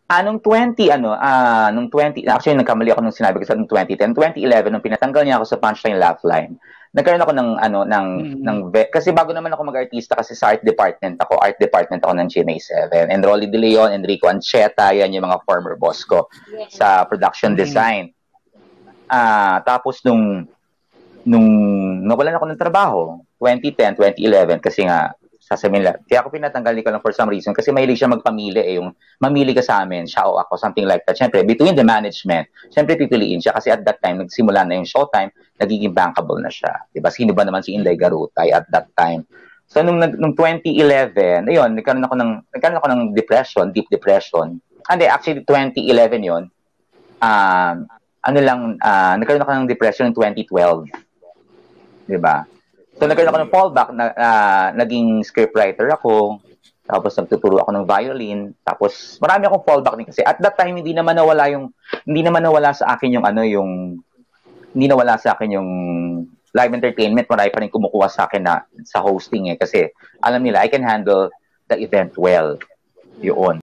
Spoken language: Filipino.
Nung 20, nung 20, actually nagkamali ako nung sinabi ko sa nung 2010, 2011, nung pinatanggal niya ako sa Punchline Laugh Line, nagkaroon ako kasi bago naman ako mag-artista kasi sa art department ako ng GMA 7. And Rolly De Leon, Enrico Ancheta, yan yung mga former boss ko sa production design. Tapos nung nawalan ako ng trabaho, 2010, 2011, kasi nga, sasabihin lang, kaya ako pinatanggal ko lang for some reason, kasi mahilig siya magpamili yung mamili ka sa amin, siya o ako, something like that. Siyempre, between the management, siyempre pipiliin siya, kasi at that time, nagsimula na yung Showtime, nagiging bankable na siya. Diba? Sino ba naman si Inday Garutay at that time? So, nung 2011, ayun, nagkaroon ako ng depression, deep depression. Actually, 2011 yun. Nagkaroon ako ng depression in 2012. Diba? So, nagkaroon ako ng fallback na naging scriptwriter ako, tapos nagtuturo ako ng violin, tapos marami akong fallback din kasi at that time hindi naman nawala sa akin yung live entertainment. Marami pa rin kumukuha sa akin sa hosting kasi alam nila I can handle the event well. Yun.